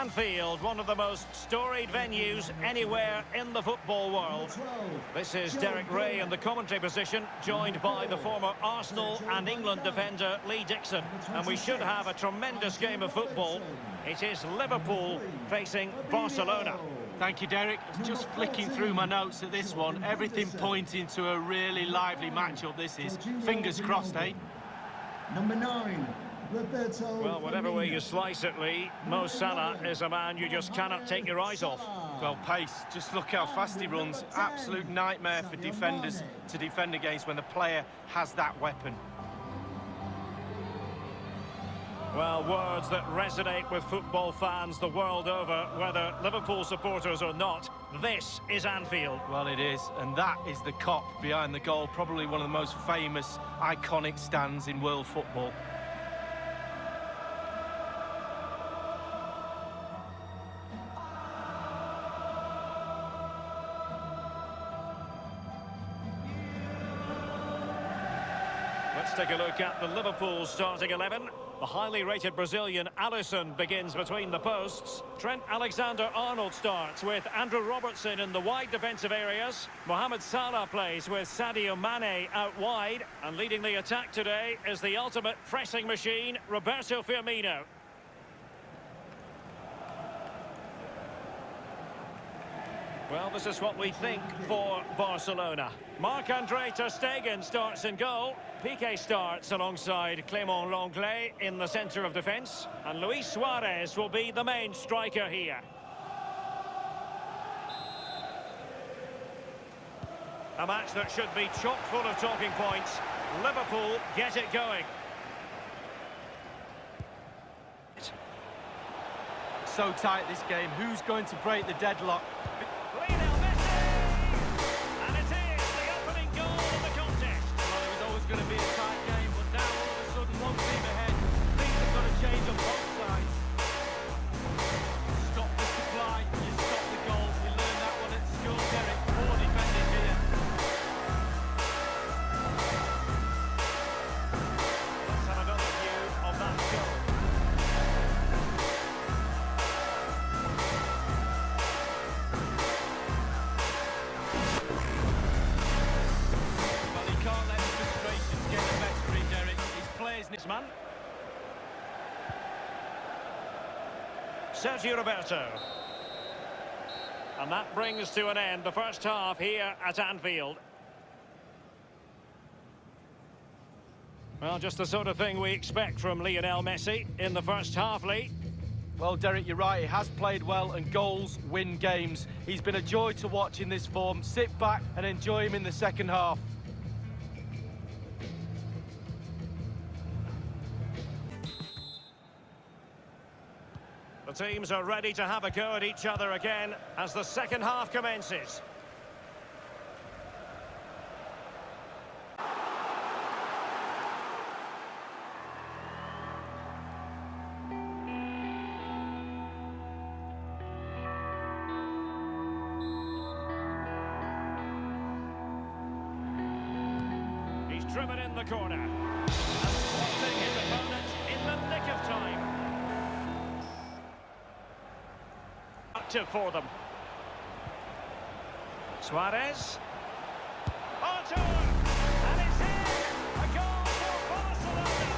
Anfield, one of the most storied venues anywhere in the football world. This is Derek Ray in the commentary position, joined by the former Arsenal and England defender Lee Dixon. And we should have a tremendous game of football. It is Liverpool facing Barcelona. Thank you, Derek. Just flicking through my notes at this one, everything pointing to a really lively matchup this is. Fingers crossed, eh? Number 9. Well, whatever way you slice it, Lee, Mo Salah is a man you just cannot take your eyes off. Well, pace, just look how fast he runs. Absolute nightmare for defenders to defend against when the player has that weapon. Well, words that resonate with football fans the world over, whether Liverpool supporters or not. This is Anfield. Well, it is, and that is the cop behind the goal, probably one of the most famous, iconic stands in world football. Let's take a look at the Liverpool starting 11. The highly rated Brazilian Alisson begins between the posts. Trent Alexander-Arnold starts with Andrew Robertson in the wide defensive areas. Mohamed Salah plays with Sadio Mane out wide. And leading the attack today is the ultimate pressing machine, Roberto Firmino. Well, this is what we think for Barcelona. Marc-Andre ter Stegen starts in goal. Piqué starts alongside Clément Lenglet in the centre of defence. And Luis Suarez will be the main striker here. A match that should be chock full of talking points. Liverpool get it going. So tight this game. Who's going to break the deadlock? Lionel Messi! And it is the opening goal of the contest. Well, it was always going to be a tight game, but now all of a sudden one team ahead. Things have got to change on both sides. Stop the supply, you stop the goal. We learned that one at school, Derek. Poor defending here. Let's have another view of that goal. Man. Sergio Roberto. And that brings to an end the first half here at Anfield. Well, just the sort of thing we expect from Lionel Messi in the first half, Lee. Well, Derek, you're right. He has played well, and goals win games. He's been a joy to watch in this form. Sit back and enjoy him in the second half. The teams are ready to have a go at each other again as the second half commences. He's driven in the corner and swatting his opponent in the nick of time. For them. Suarez. Porto! And it's in! A goal for Barcelona!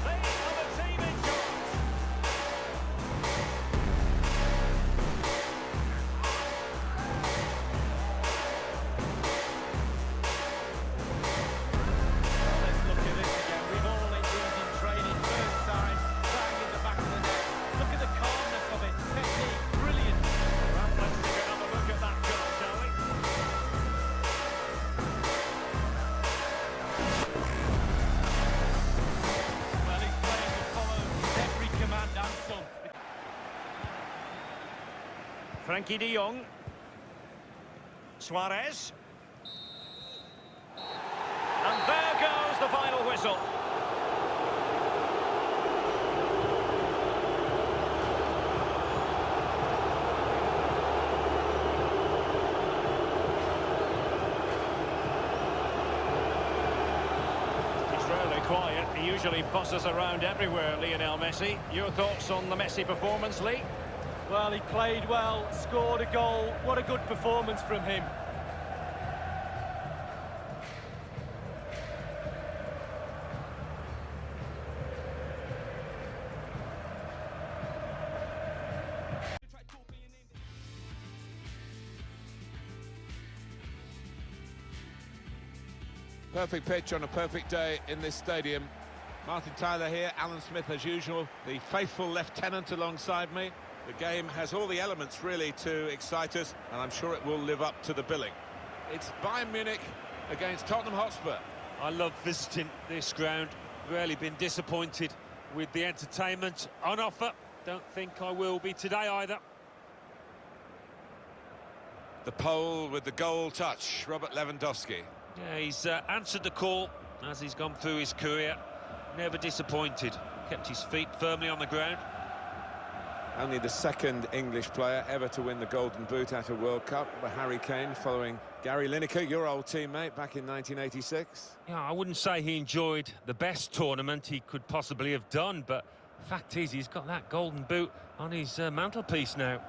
They are the team in charge. Well, let's look at this again. We've all hit these in training. First time, bang in the back of the net. Look at the calmness of it. Technique, brilliant. Let's take another look at that goal, shall we? Well, his players have followed every command and some. Frankie de Jong. Suarez. And there goes the final whistle. Quiet. He usually bosses around everywhere, Lionel Messi. Your thoughts on the Messi performance, Lee? Well, he played well, scored a goal. What a good performance from him. Perfect pitch on a perfect day in this stadium. Martin Tyler here, Alan Smith as usual, the faithful lieutenant alongside me. The game has all the elements really to excite us, and I'm sure it will live up to the billing. It's Bayern Munich against Tottenham Hotspur. I love visiting this ground. Rarely been disappointed with the entertainment on offer. Don't think I will be today either. The Pole with the goal touch, Robert Lewandowski. Yeah, he's answered the call as he's gone through his career. Never disappointed. Kept his feet firmly on the ground. Only the second English player ever to win the Golden Boot at a World Cup, but Harry Kane following Gary Lineker, your old teammate, back in 1986. Yeah, I wouldn't say he enjoyed the best tournament he could possibly have done, but the fact is he's got that Golden Boot on his mantelpiece now.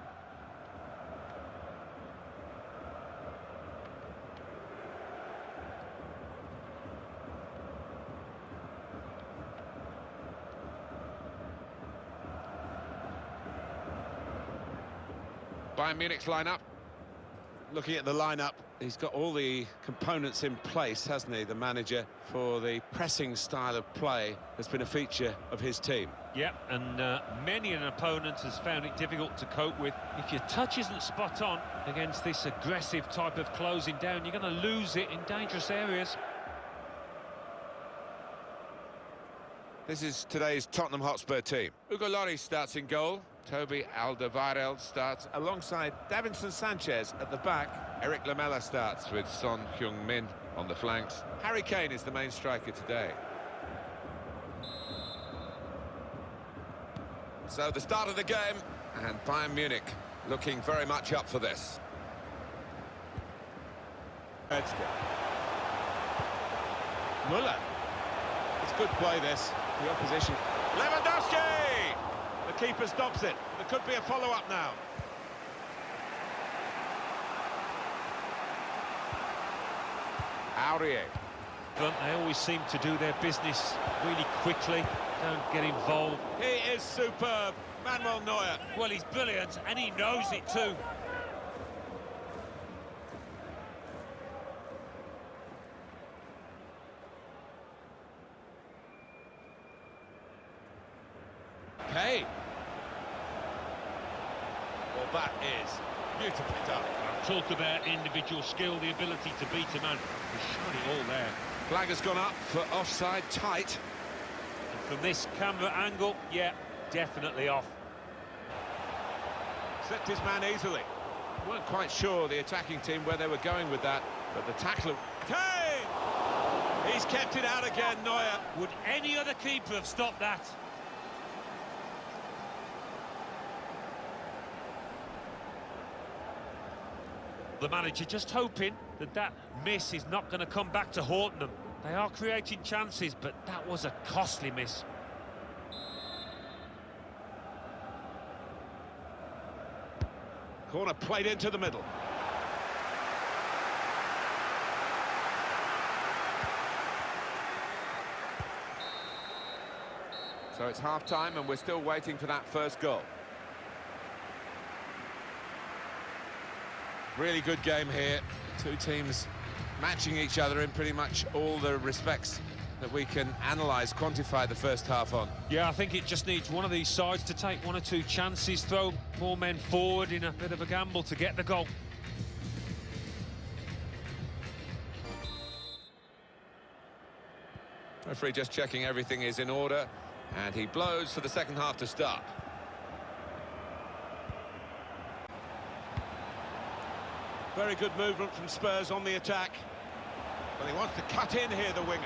Bayern Munich's lineup. Looking at the lineup, he's got all the components in place, hasn't he, the manager, for the pressing style of play that's been a feature of his team. Yeah, and many an opponent has found it difficult to cope with. If your touch isn't spot on against this aggressive type of closing down, you're going to lose it in dangerous areas. This is today's Tottenham Hotspur team. Hugo Lloris starts in goal. Toby Alderweireld starts alongside Davinson Sanchez at the back. Eric Lamela starts with Son Heung-min on the flanks. Harry Kane is the main striker today. So the start of the game, and Bayern Munich looking very much up for this. Müller. It's good play, this. The opposition. Lewandowski! The keeper stops it. There could be a follow-up now. Aurier. They always seem to do their business really quickly, don't get involved. He is superb, Manuel Neuer. Well, he's brilliant, and he knows it too. Kane. Well, that is beautifully done. Talk about individual skill, the ability to beat a man. He's shown it all there. Flag has gone up for offside tight. And from this camera angle, yeah, definitely off. Slipped his man easily. Weren't quite sure, the attacking team, where they were going with that, but the tackler... Kane! He's kept it out again, Neuer. Would any other keeper have stopped that? The manager just hoping that that miss is not going to come back to haunt them. They are creating chances, but that was a costly miss. Corner played into the middle. So it's half-time and we're still waiting for that first goal. Really good game here. Two teams matching each other in pretty much all the respects that we can analyse, quantify the first half on. Yeah, I think it just needs one of these sides to take one or two chances, throw more men forward in a bit of a gamble to get the goal. Referee just checking everything is in order, and he blows for the second half to start. Very good movement from Spurs on the attack. Well, he wants to cut in here, the winger.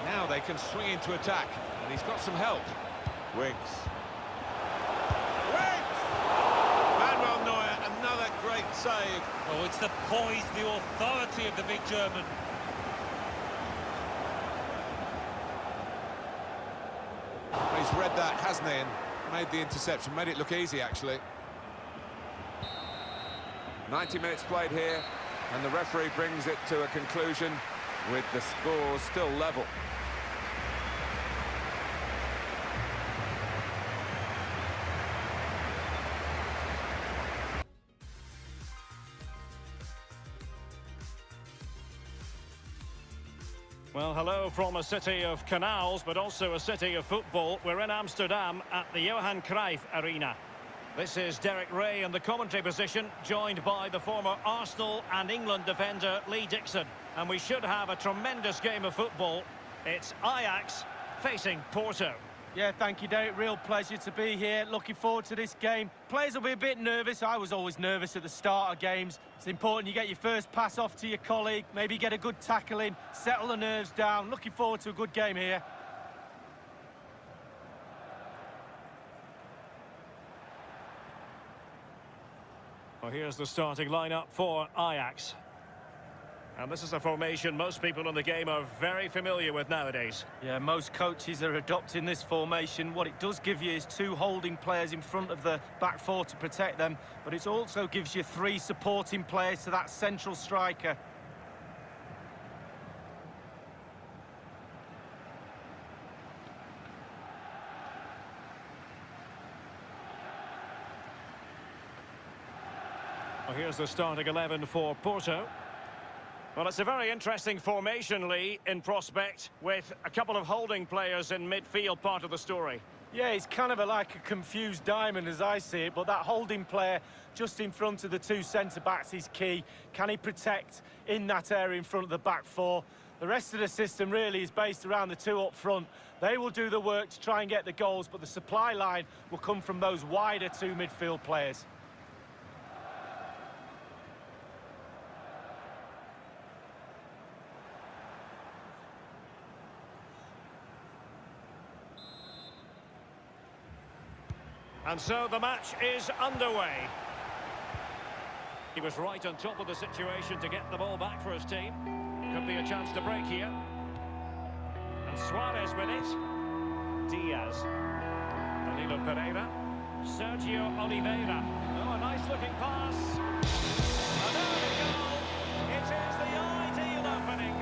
Now they can swing into attack, and he's got some help. Winks. Winks! Manuel Neuer, another great save. Oh, it's the poise, the authority of the big German. He's read that, hasn't he, and made the interception. Made it look easy, actually. 90 minutes played here, and the referee brings it to a conclusion with the scores still level. Well, hello from a city of canals, but also a city of football. We're in Amsterdam at the Johan Cruyff Arena. This is Derek Ray in the commentary position, joined by the former Arsenal and England defender Lee Dixon. And we should have a tremendous game of football. It's Ajax facing Porto. Yeah, thank you, Derek. Real pleasure to be here. Looking forward to this game. Players will be a bit nervous. I was always nervous at the start of games. It's important you get your first pass off to your colleague, maybe get a good tackle in, settle the nerves down. Looking forward to a good game here. Well, here's the starting lineup for Ajax. And this is a formation most people in the game are very familiar with nowadays. Yeah, most coaches are adopting this formation. What it does give you is 2 holding players in front of the back 4 to protect them, but it also gives you 3 supporting players to that central striker. Well, here's the starting 11 for Porto. Well, it's a very interesting formation, Lee, in prospect, with a couple of holding players in midfield part of the story. Yeah, it's kind of like a confused diamond as I see it, but that holding player just in front of the 2 centre-backs is key. Can he protect in that area in front of the back 4? The rest of the system really is based around the 2 up front. They will do the work to try and get the goals, but the supply line will come from those wider 2 midfield players. And so the match is underway. He was right on top of the situation to get the ball back for his team. Could be a chance to break here. And Suarez with it. Diaz. Danilo Pereira. Sergio Oliveira. Oh, a nice looking pass. Another goal. It is the ideal opening.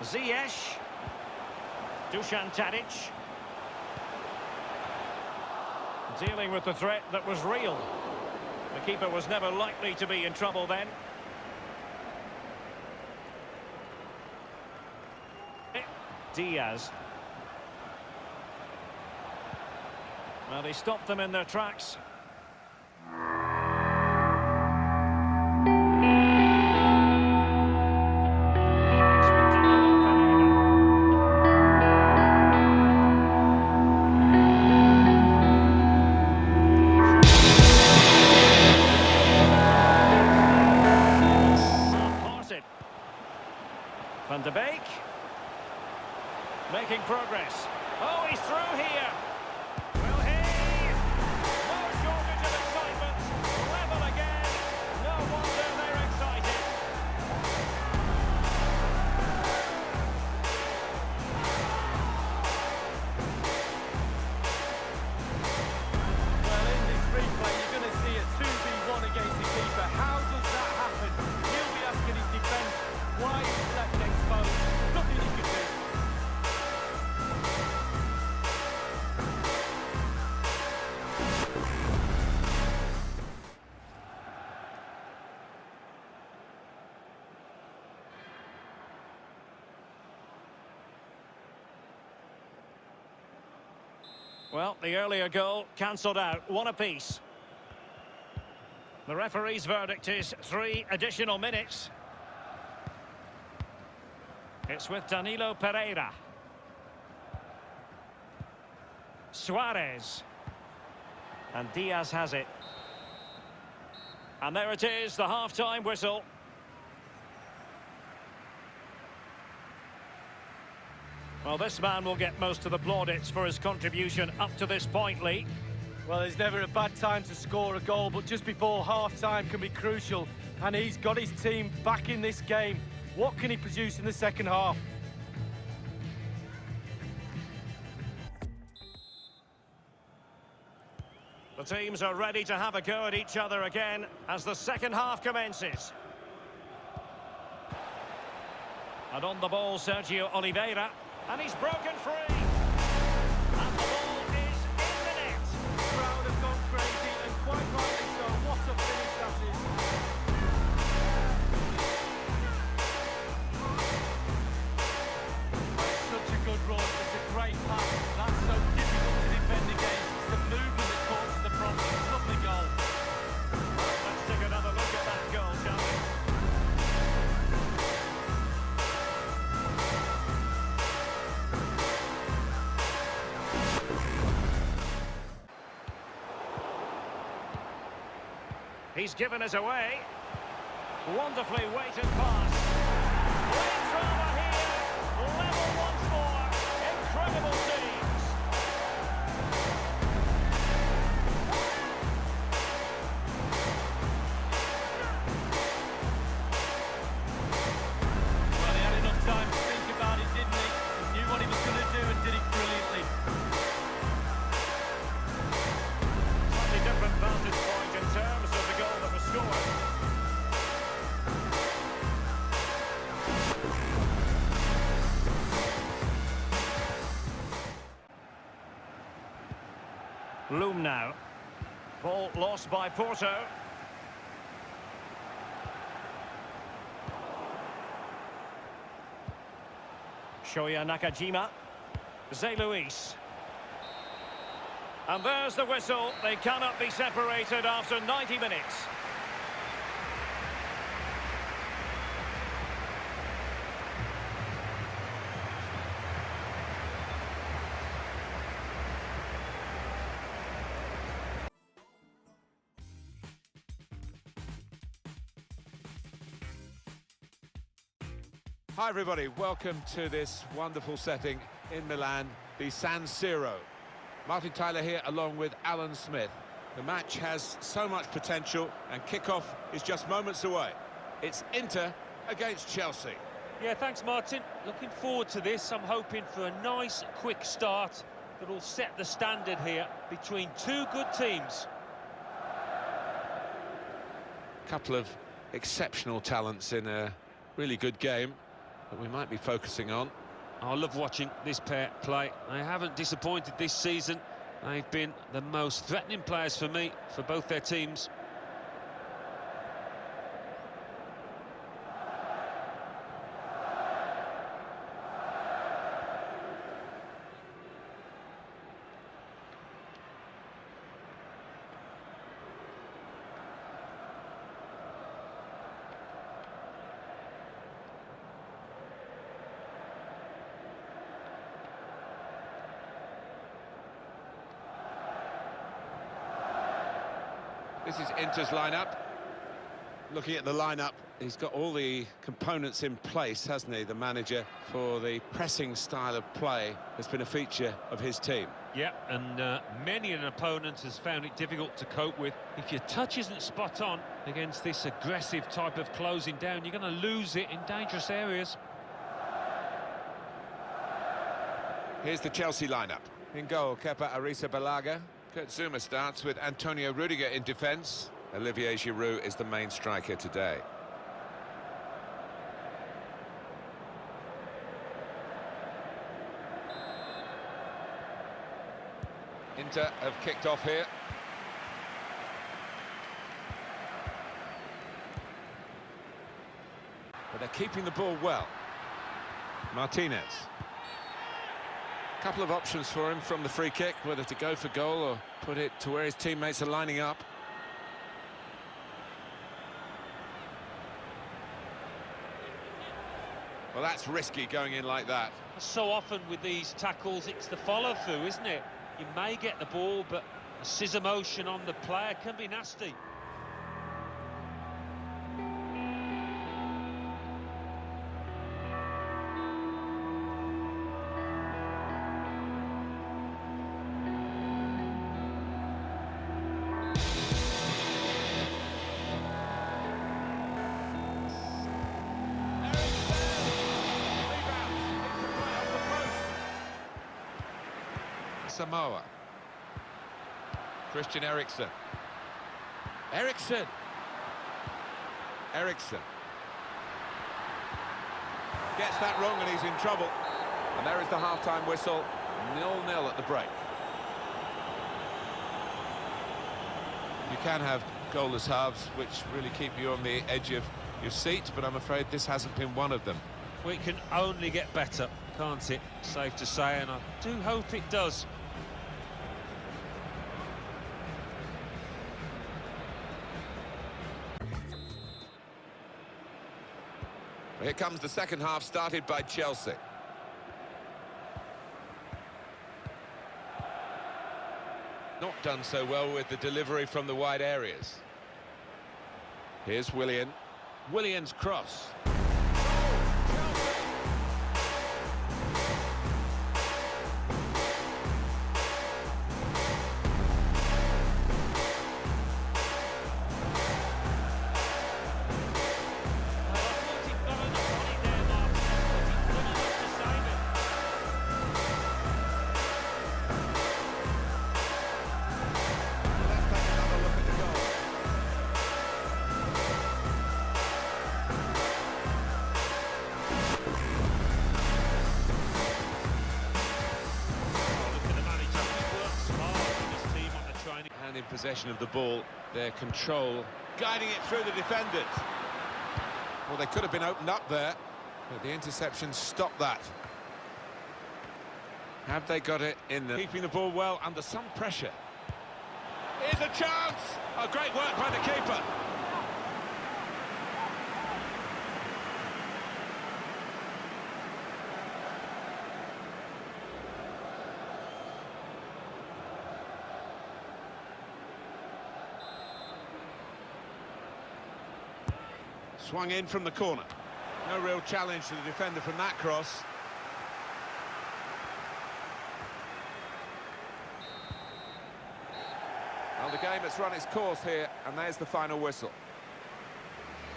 Ziyech, Dusan Tadic, dealing with the threat that was real. The keeper was never likely to be in trouble then. Diaz. Well, he stopped them in their tracks. Van de Beek, making progress. Oh, he's through here. Will he? No shortage of excitement. Level again. No wonder they're excited. Well, in this replay, you're going to see a 2v1 against the keeper. How does that happen? He'll be asking his defence, why is he left exposed? Nothing he can do. Well, the earlier goal cancelled out. 1 apiece. The referee's verdict is 3 additional minutes. It's with Danilo Pereira. Suarez. And Diaz has it. And there it is, the half-time whistle. Well, this man will get most of the plaudits for his contribution up to this point, Lee. Well, there's never a bad time to score a goal, but just before half-time can be crucial. And he's got his team back in this game. What can he produce in the second half? The teams are ready to have a go at each other again as the second half commences. And on the ball, Sergio Oliveira. And he's broken free. And the ball is in the net. The crowd have gone crazy, and quite rightly so. What a finish that is. Such a good run. It's a great pass. That's so difficult to defend against. It's the movement that causes the problem. Lovely goal. Let's take another look at that goal, shall we? He's given us away. Wonderfully weighted pass. Great drama here. Level once more. Incredible scenes. Well, he had enough time to think about it, didn't he? He knew what he was going to do and did it brilliantly. Slightly different vantage point in terms of the goal that was scored. Loom now. Ball lost by Porto. Shoya Nakajima. Zé Luis. And there's the whistle. They cannot be separated after 90 minutes. Hi everybody, welcome to this wonderful setting in Milan, the San Siro. Martin Tyler here along with Alan Smith. The match has so much potential and kickoff is just moments away. It's Inter against Chelsea. Yeah, thanks, Martin. Looking forward to this. I'm hoping for a nice, quick start that will set the standard here between two good teams. A couple of exceptional talents in a really good game that we might be focusing on. I love watching this pair play. They haven't disappointed this season. They've been the most threatening players for me, for both their teams. This is Inter's lineup. Looking at the lineup, he's got all the components in place, hasn't he, the manager, for the pressing style of play has been a feature of his team. Yeah, and many an opponent has found it difficult to cope with. If your touch isn't spot on against this aggressive type of closing down, you're going to lose it in dangerous areas. Here's the Chelsea lineup. In goal, Kepa Arrizabalaga. Kurt Zuma starts with Antonio Rudiger in defence. Olivier Giroud is the main striker today. Inter have kicked off here. But they're keeping the ball well. Martinez. A couple of options for him from the free kick, whether to go for goal or put it to where his teammates are lining up. Well, that's risky going in like that. So often with these tackles, it's the follow-through, isn't it? You may get the ball, but a scissor motion on the player can be nasty. Samoa. Christian Eriksen. Eriksen. Gets that wrong and he's in trouble. And there is the half-time whistle. 0-0 at the break. You can have goalless halves, which really keep you on the edge of your seat, but I'm afraid this hasn't been one of them. We can only get better, can't it? Safe to say, and I do hope it does. Here comes the second half, started by Chelsea. Not done so well with the delivery from the wide areas. Here's Willian. Willian's cross. In possession of the ball, their control guiding it through the defenders. Well, they could have been opened up there, but the interception stopped that. Have they got it in them? Keeping the ball well under some pressure. Here's a chance! Oh, great work by the keeper. Swung in from the corner. No real challenge to the defender from that cross. Well, the game has run its course here, and there's the final whistle.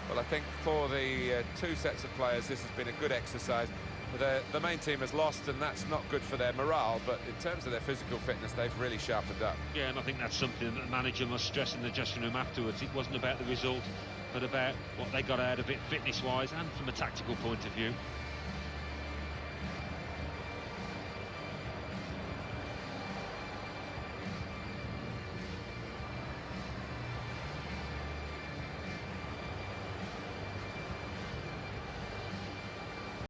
Well, I think for the two sets of players, this has been a good exercise. The main team has lost, and that's not good for their morale, but in terms of their physical fitness, they've really sharpened up. Yeah, and I think that's something that the manager must stress in the dressing room afterwards. It wasn't about the result, but about what they got out of it fitness-wise and from a tactical point of view.